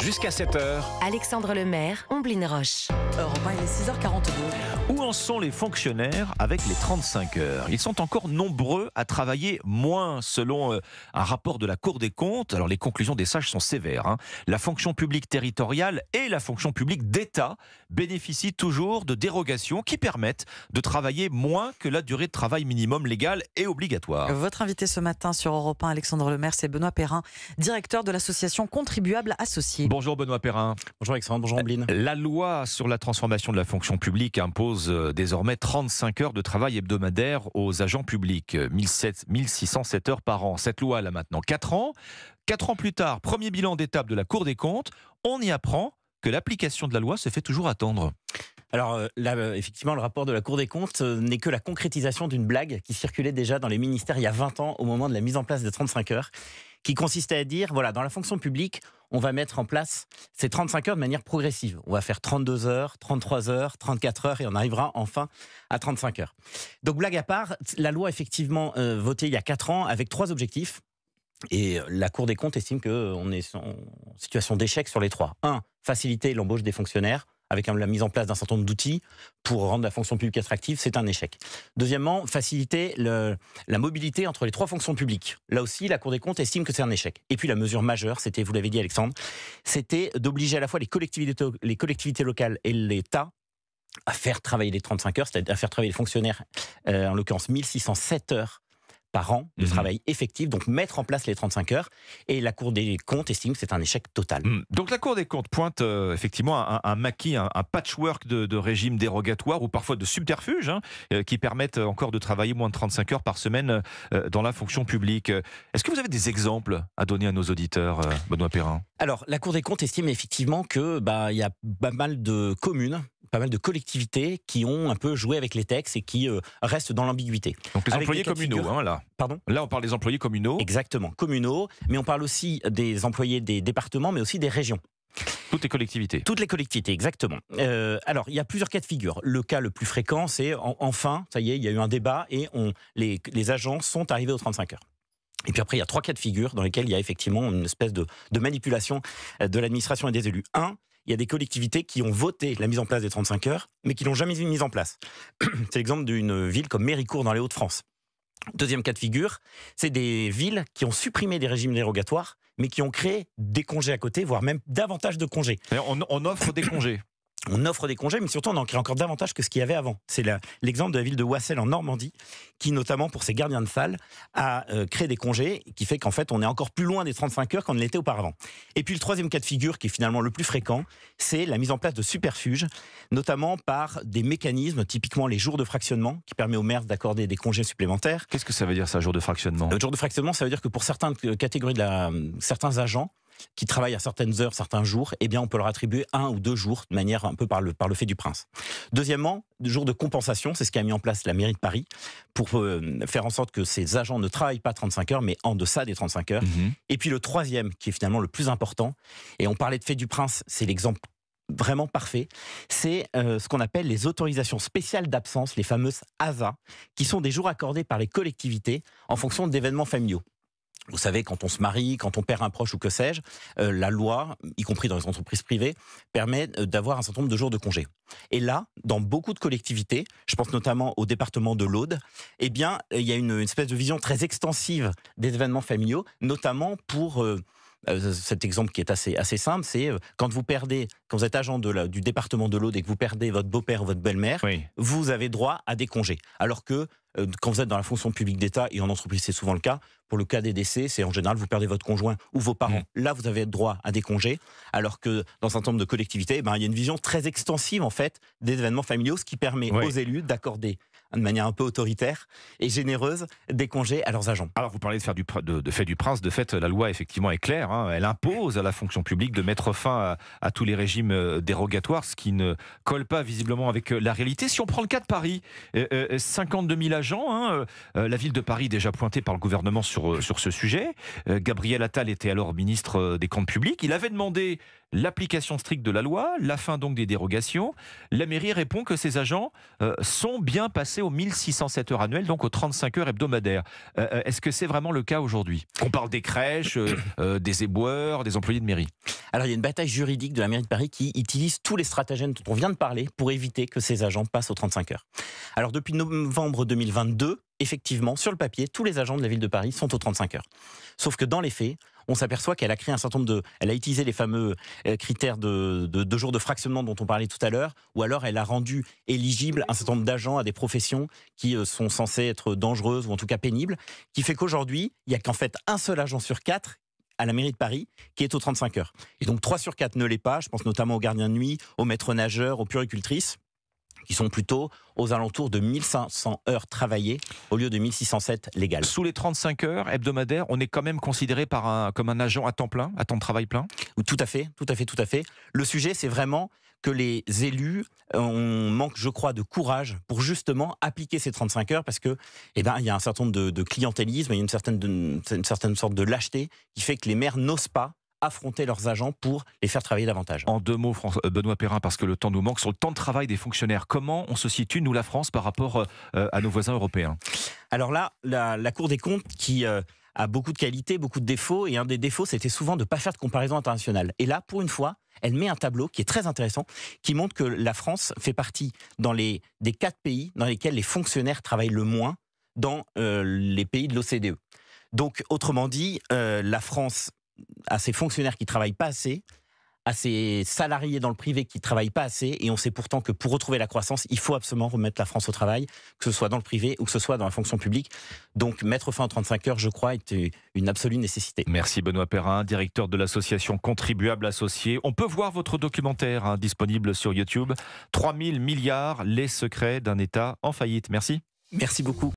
Jusqu'à 7h. Alexandre Lemaire, Omblin Roche. Europe 1, il est 6h42. Où en sont les fonctionnaires avec les 35 heures? Ils sont encore nombreux à travailler moins, selon un rapport de la Cour des comptes. Alors les conclusions des sages sont sévères. La fonction publique territoriale et la fonction publique d'État bénéficient toujours de dérogations qui permettent de travailler moins que la durée de travail minimum légale et obligatoire. Votre invité ce matin sur Europe 1, Alexandre Lemaire, c'est Benoît Perrin, directeur de l'association Contribuables Associés. Bonjour Benoît Perrin. Bonjour Alexandre, bonjour Omblin. La loi sur la transformation de la fonction publique impose désormais 35 heures de travail hebdomadaire aux agents publics, 1607 heures par an. Cette loi, elle a maintenant 4 ans. 4 ans plus tard, premier bilan d'étape de la Cour des comptes, on y apprend que l'application de la loi se fait toujours attendre. Alors là, effectivement, le rapport de la Cour des comptes n'est que la concrétisation d'une blague qui circulait déjà dans les ministères il y a 20 ans au moment de la mise en place des 35 heures, qui consistait à dire, voilà, dans la fonction publique, on va mettre en place ces 35 heures de manière progressive. On va faire 32 heures, 33 heures, 34 heures et on arrivera enfin à 35 heures. Donc blague à part, la loi effectivement votée il y a 4 ans avec 3 objectifs. Et la Cour des comptes estime qu'on est en situation d'échec sur les 3. 1. Faciliter l'embauche des fonctionnaires avec la mise en place d'un certain nombre d'outils pour rendre la fonction publique attractive, c'est un échec. Deuxièmement, faciliter la mobilité entre les 3 fonctions publiques. Là aussi, la Cour des comptes estime que c'est un échec. Et puis la mesure majeure, c'était, vous l'avez dit Alexandre, c'était d'obliger à la fois les collectivités locales et l'État à faire travailler les 35 heures, c'est-à-dire à faire travailler les fonctionnaires, en l'occurrence 1607 heures par an de travail effectif, donc mettre en place les 35 heures. Et la Cour des comptes estime que c'est un échec total. Donc la Cour des comptes pointe effectivement un maquis, un patchwork de régimes dérogatoires ou parfois de subterfuges qui permettent encore de travailler moins de 35 heures par semaine dans la fonction publique. Est-ce que vous avez des exemples à donner à nos auditeurs, Benoît Perrin? Alors, la Cour des comptes estime effectivement que il y a pas mal de communes, pas mal de collectivités qui ont un peu joué avec les textes et qui restent dans l'ambiguïté. Donc les avec employés communaux, là. Pardon ? Là, on parle des employés communaux. Exactement, communaux, mais on parle aussi des employés des départements, mais aussi des régions. Toutes les collectivités. Toutes les collectivités, exactement. Alors, il y a plusieurs cas de figure. Le cas le plus fréquent, c'est enfin, ça y est, il y a eu un débat et les agents sont arrivés aux 35 heures. Et puis après, il y a 3 cas de figure dans lesquels il y a effectivement une espèce de manipulation de l'administration et des élus. 1, il y a des collectivités qui ont voté la mise en place des 35 heures, mais qui ne l'ont jamais mise en place. C'est l'exemple d'une ville comme Méricourt dans les Hauts-de-France. Deuxième cas de figure, c'est des villes qui ont supprimé des régimes dérogatoires, mais qui ont créé des congés à côté, voire même davantage de congés. On offre des congés. On offre des congés, mais surtout on en crée encore davantage que ce qu'il y avait avant. C'est l'exemple de la ville de Wassel en Normandie, qui notamment pour ses gardiens de salle a créé des congés, qui fait qu'en fait on est encore plus loin des 35 heures qu'on ne l'était auparavant. Et puis le troisième cas de figure, qui est finalement le plus fréquent, c'est la mise en place de superfuges, notamment par des mécanismes, typiquement les jours de fractionnement, qui permet aux maires d'accorder des congés supplémentaires. Qu'est-ce que ça veut dire ça, jour de fractionnement? Le jour de fractionnement, ça veut dire que pour certaines catégories certains agents, qui travaillent à certaines heures, certains jours, eh bien on peut leur attribuer 1 ou 2 jours de manière un peu par le fait du prince. Deuxièmement, jour de compensation, c'est ce qu'a mis en place la mairie de Paris pour faire en sorte que ces agents ne travaillent pas 35 heures, mais en deçà des 35 heures. Et puis le troisième, qui est finalement le plus important, et on parlait de fait du prince, c'est l'exemple vraiment parfait, c'est ce qu'on appelle les autorisations spéciales d'absence, les fameuses ASA, qui sont des jours accordés par les collectivités en fonction d'événements familiaux. Vous savez, quand on se marie, quand on perd un proche ou que sais-je, la loi, y compris dans les entreprises privées, permet d'avoir un certain nombre de jours de congé. Et là, dans beaucoup de collectivités, je pense notamment au département de l'Aude, eh bien, il y a une espèce de vision très extensive des événements familiaux, notamment pour cet exemple qui est assez simple, c'est quand vous êtes agent du département de l'Aude et que vous perdez votre beau-père ou votre belle-mère, oui, vous avez droit à des congés. Alors que quand vous êtes dans la fonction publique d'État, et en entreprise c'est souvent le cas, pour le cas des décès, c'est en général vous perdez votre conjoint ou vos parents. Là, vous avez droit à des congés, alors que dans un certain nombre de collectivités, il y a une vision très extensive en fait des événements familiaux, ce qui permet aux élus d'accorder de manière un peu autoritaire et généreuse des congés à leurs agents. Alors vous parlez de fait du prince, de fait la loi effectivement est claire, elle impose à la fonction publique de mettre fin à tous les régimes dérogatoires, ce qui ne colle pas visiblement avec la réalité. Si on prend le cas de Paris, 52 000 agents, la ville de Paris déjà pointée par le gouvernement sur ce sujet. Gabriel Attal était alors ministre des Comptes publics, il avait demandé l'application stricte de la loi, la fin donc des dérogations. La mairie répond que ces agents sont bien passés aux 1607 heures annuelles, donc aux 35 heures hebdomadaires. Est-ce que c'est vraiment le cas aujourd'hui? On parle des crèches, des éboueurs, des employés de mairie. Alors il y a une bataille juridique de la mairie de Paris qui utilise tous les stratagèmes dont on vient de parler pour éviter que ces agents passent aux 35 heures. Alors depuis novembre 2022, effectivement, sur le papier, tous les agents de la ville de Paris sont aux 35 heures. Sauf que dans les faits, on s'aperçoit qu'elle a créé un certain nombre de... Elle a utilisé les fameux critères de jours de fractionnement dont on parlait tout à l'heure, ou alors elle a rendu éligible un certain nombre d'agents à des professions qui sont censées être dangereuses ou en tout cas pénibles, qui fait qu'aujourd'hui, il n'y a qu'en fait un seul agent sur 4 à la mairie de Paris qui est aux 35 heures. Et donc 3 sur 4 ne l'est pas, je pense notamment aux gardiens de nuit, aux maîtres nageurs, aux puéricultrices, qui sont plutôt aux alentours de 1500 heures travaillées au lieu de 1607 légales. Sous les 35 heures hebdomadaires, on est quand même considéré comme un agent à temps plein, à temps de travail plein? Tout à fait. Le sujet, c'est vraiment que les élus manquent, je crois, de courage pour justement appliquer ces 35 heures parce que, il y a un certain nombre de clientélisme, il y a une certaine sorte de lâcheté qui fait que les maires n'osent pas affronter leurs agents pour les faire travailler davantage. En 2 mots, Benoît Perrin, parce que le temps nous manque, sur le temps de travail des fonctionnaires, comment on se situe, nous, la France, par rapport à nos voisins européens? Alors là, la Cour des comptes qui a beaucoup de qualités, beaucoup de défauts, et un des défauts, c'était souvent de ne pas faire de comparaison internationale. Et là, pour une fois, elle met un tableau qui est très intéressant, qui montre que la France fait partie des 4 pays dans lesquels les fonctionnaires travaillent le moins dans les pays de l'OCDE. Donc, autrement dit, la France a ses fonctionnaires qui ne travaillent pas assez, à ses salariés dans le privé qui ne travaillent pas assez, et on sait pourtant que pour retrouver la croissance, il faut absolument remettre la France au travail, que ce soit dans le privé ou que ce soit dans la fonction publique. Donc mettre fin aux 35 heures, je crois, est une absolue nécessité. Merci Benoît Perrin, directeur de l'association Contribuables Associés. On peut voir votre documentaire disponible sur YouTube. 3000 milliards, les secrets d'un État en faillite. Merci. Merci beaucoup.